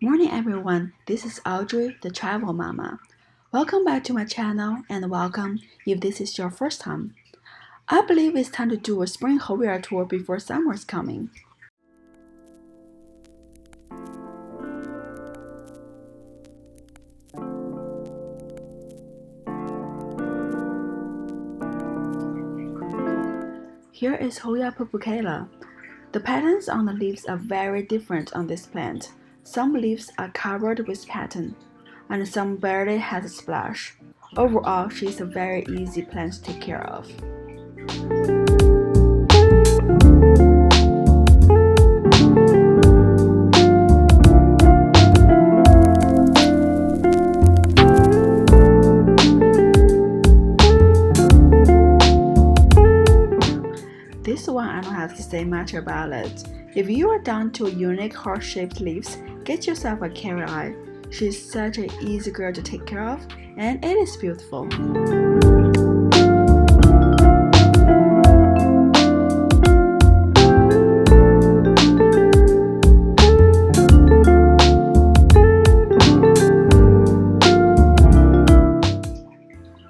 Morning everyone, this is Audrey, the travel mama. Welcome back to my channel and welcome if this is your first time. I believe it's time to do a spring Hoya tour before summer's coming. Here is Hoya purpurea. The patterns on the leaves are very different on this plant. Some leaves are covered with pattern, and some barely has a splash. Overall, she is a very easy plant to take care of. This one I don't have to say much about it. If you are down to unique heart-shaped leaves, get yourself a carrot eye. She's such an easy girl to take care of, and it is beautiful.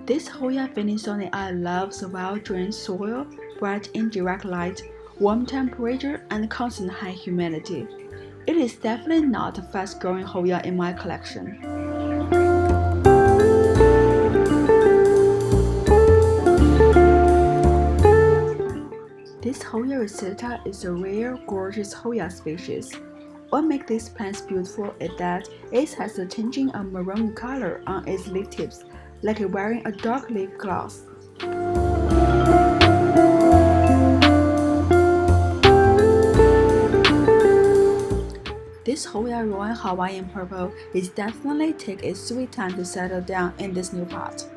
This Hoya Finisone I love the well-drained soil, bright indirect light, warm temperature, and constant high humidity. It is definitely not a fast-growing Hoya in my collection. This Hoya risetta is a rare, gorgeous Hoya species. What makes these plants beautiful is that it has a tinge of maroon color on its leaf tips, like wearing a dark lip gloss. This Hoya Royal Hawaiian Purple is definitely take its sweet time to settle down in this new pot.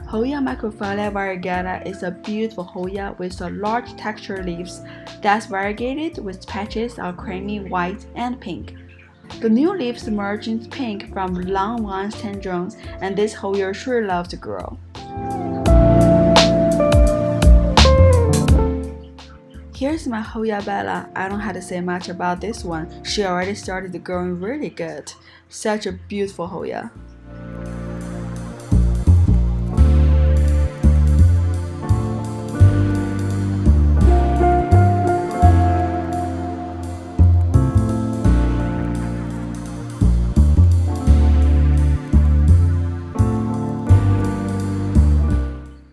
Hoya microphylla variegata is a beautiful Hoya with a large textured leaves that's variegated with patches of creamy white and pink. The new leaves emerge in pink from long vines tendrils, and this Hoya sure loves to grow. Here's my Hoya Bella. I don't have to say much about this one. She already started growing really good. Such a beautiful Hoya.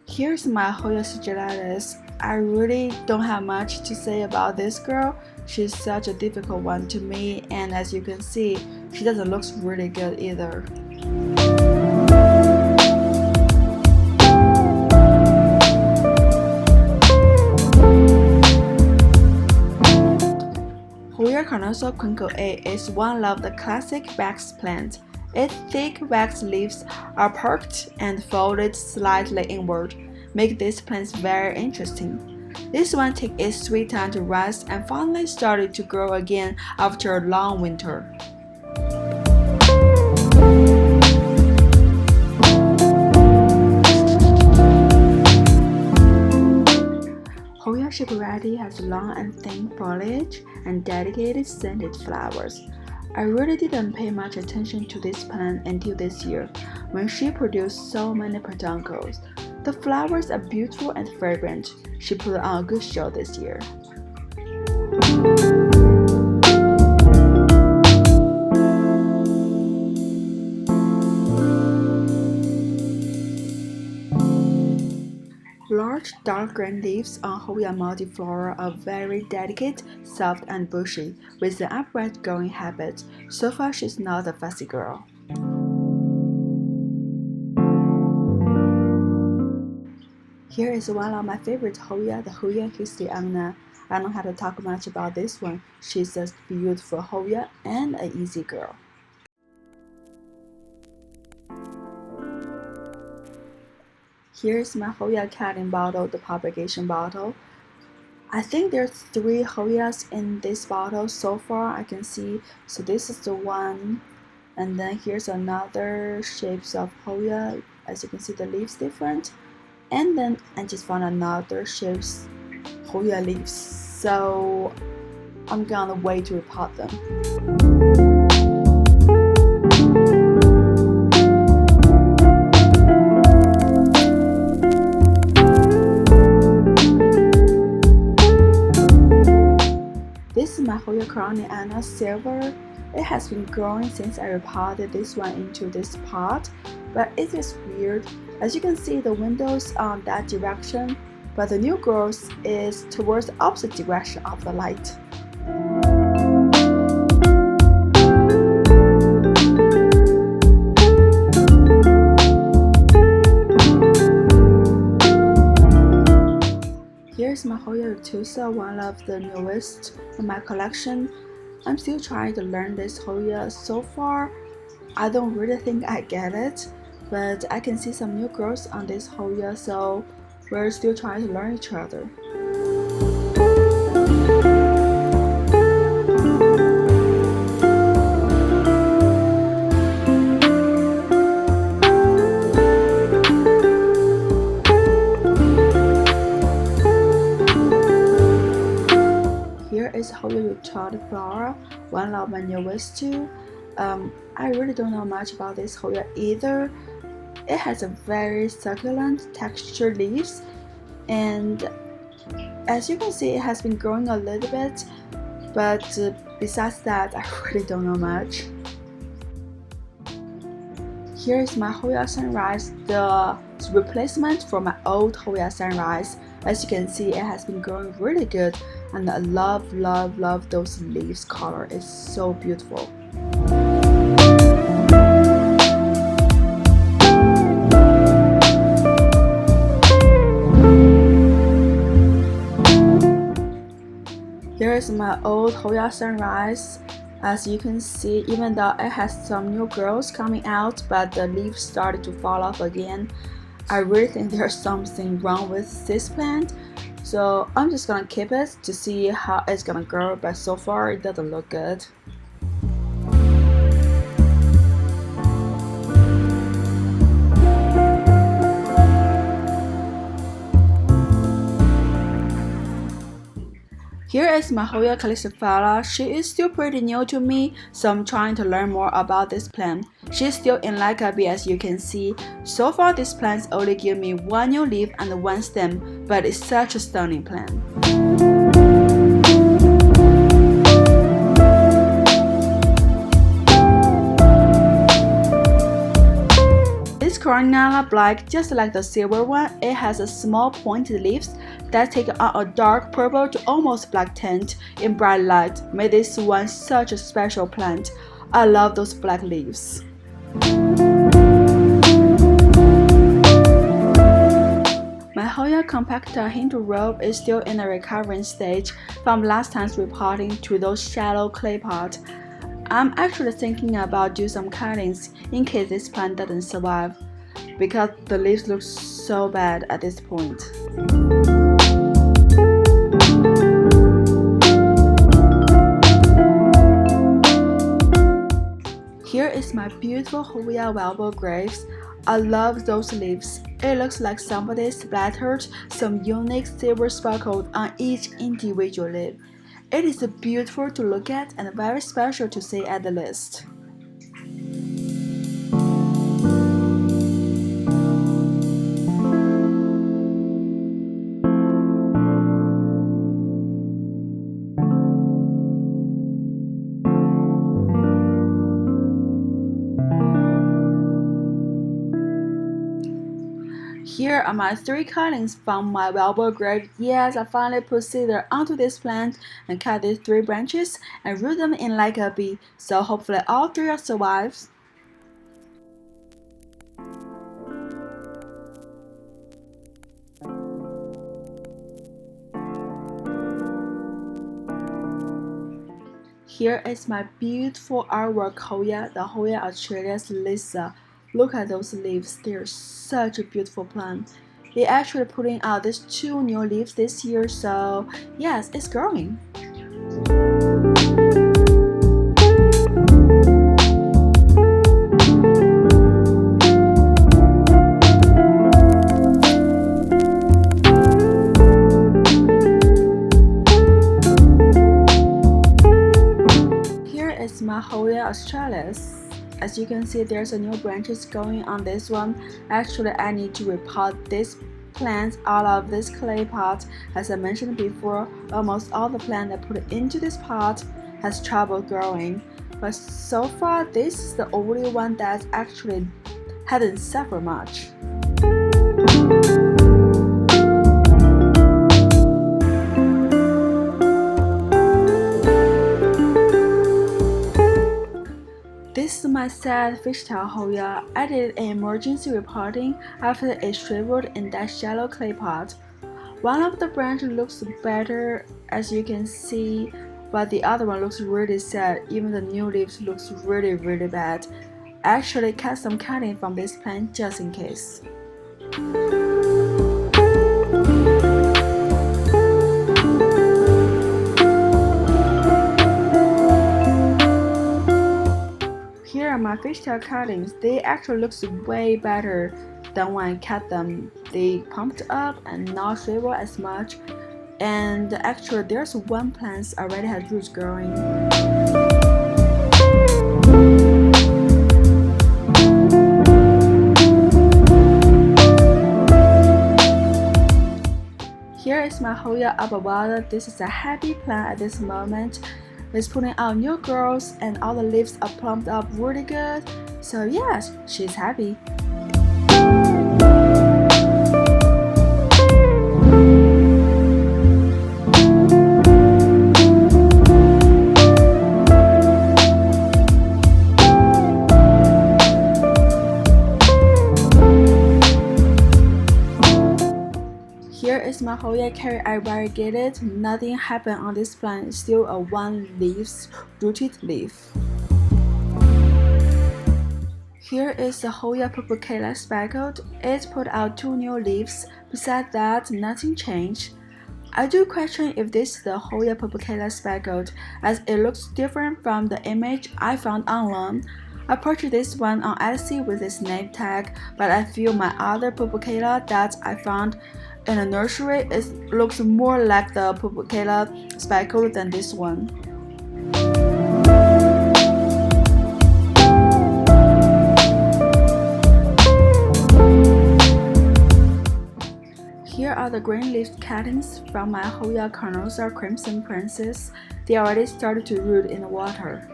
Here's my Hoya sigillatus. I really don't have much to say about this girl. She's such a difficult one to me, and as you can see, she doesn't look really good either. Hoya carnosa Quinkle A is one of the classic wax plants. Its thick wax leaves are perked and folded slightly inward, make these plants very interesting. This one took its sweet time to rest and finally started to grow again after a long winter. Hoya shibari has long and thin foliage and dedicated scented flowers. I really didn't pay much attention to this plant until this year, when she produced so many peduncles. The flowers are beautiful and fragrant. She put on a good show this year. Large dark green leaves on Hoya multiflora are very delicate, soft and bushy, with an upright growing habit. So far she's not a fussy girl. Here is one of my favorite Hoya, the Hoya Histiana. I don't have to talk much about this one. She's a beautiful Hoya and an easy girl. Here's my Hoya cat in bottle, the propagation bottle. I think there's 3 Hoyas in this bottle so far I can see. So this is the one, and then here's another shapes of Hoya. As you can see, the leaves different, and then I just found another shapes Hoya leaves. So I'm gonna wait to repot them. This is my Hoya Coroniana Silver. It has been growing since I repotted this one into this pot, but it is weird. As you can see, the windows on that direction, but the new growth is towards the opposite direction of the light. Here's my Hoya Retusa, one of the newest in my collection. I'm still trying to learn this Hoya. So far, I don't really think I get it, but I can see some new growth on this Hoya, so we're still trying to learn each other. Here is Hoya Toddler, one of my newest too. I really don't know much about this Hoya either. It has a very succulent textured leaves, and as you can see, it has been growing a little bit, but besides that, I really don't know much. Here is my Hoya Sunrise, the replacement for my old Hoya Sunrise. As you can see, it has been growing really good, and I love those leaves color. It's so beautiful. Here is my old Hoya Sunrise. As you can see, even though it has some new growth coming out, but the leaves started to fall off again. I really think there's something wrong with this plant, so I'm just gonna keep it to see how it's gonna grow, but so far it doesn't look good. Here is my Hoya calypsophila. She is still pretty new to me, so I'm trying to learn more about this plant. She's still in Lycaby, as you can see. So far this plant only give me 1 new leaf and 1 stem, but it's such a stunning plant. This Coroniana Black, just like the silver one, it has a small pointed leaves that take on a dark purple to almost black tint in bright light, made this one such a special plant. I love those black leaves. My Hoya compacta Hindu robe is still in the recovering stage from last time's repotting to those shallow clay pots. I'm actually thinking about doing some cuttings in case this plant doesn't survive, because the leaves look so bad at this point. Here is my beautiful Hoya Velvet Grapes. I love those leaves. It looks like somebody splattered some unique silver sparkle on each individual leaf. It is beautiful to look at and very special to see at the list. Here are my 3 cuttings from my velvet grape. Yes, I finally put cedar onto this plant and cut these 3 branches and root them in like a bee, so hopefully all 3 will survive. Here is my beautiful artwork Hoya, the Hoya Australia's Lisa. Look at those leaves, they're such a beautiful plant. It actually putting out these 2 new leaves this year, so yes, it's growing. Here is my Hoya australis. As you can see, there's a new branches going on this one. Actually, I need to repot this plants out of this clay pot. As I mentioned before, almost all the plants I put into this pot has trouble growing. But so far, this is the only one that actually hadn't suffered much. This is my sad fishtail Hoya. I did an emergency repotting after it shriveled in that shallow clay pot. One of the branches looks better, as you can see, but the other one looks really sad. Even the new leaves looks really bad. I actually cut some cutting from this plant just in case. Here are my fishtail cuttings. They actually look way better than when I cut them. They pumped up and not shrivel as much. And actually there's one plant already has roots growing. Here is my Hoya abobada. This is a happy plant at this moment. It's putting out new growth and all the leaves are plumped up really good. So yes, she's happy. Here is my Hoya carry I variegated. Nothing happened on this plant, it's still a rooted leaf. Here is the Hoya purpurea speckled. It put out 2 new leaves. Besides that, nothing changed. I do question if this is the Hoya purpurea speckled, as it looks different from the image I found online. I purchased this one on Etsy with its name tag, but I feel my other purpurea that I found in a nursery looks more like the purpurea speckled than this one. Here are the green leaf cuttings from my Hoya Carnosa Crimson Princess. They already started to root in the water.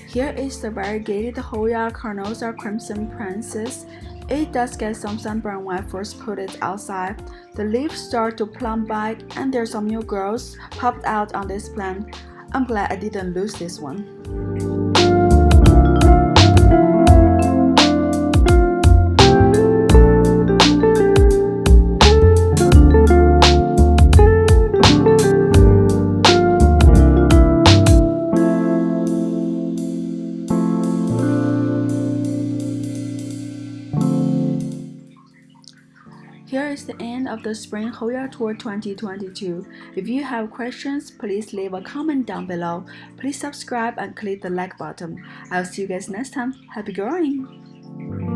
Here is the variegated Hoya Carnosa Crimson Princess. It does get some sunburn when I first put it outside. The leaves start to plump back and there's some new growth popped out on this plant. I'm glad I didn't lose this one. Here is the end of the Spring Hoya Tour 2022. If you have questions, please leave a comment down below. Please subscribe and click the like button. I'll see you guys next time. Happy growing!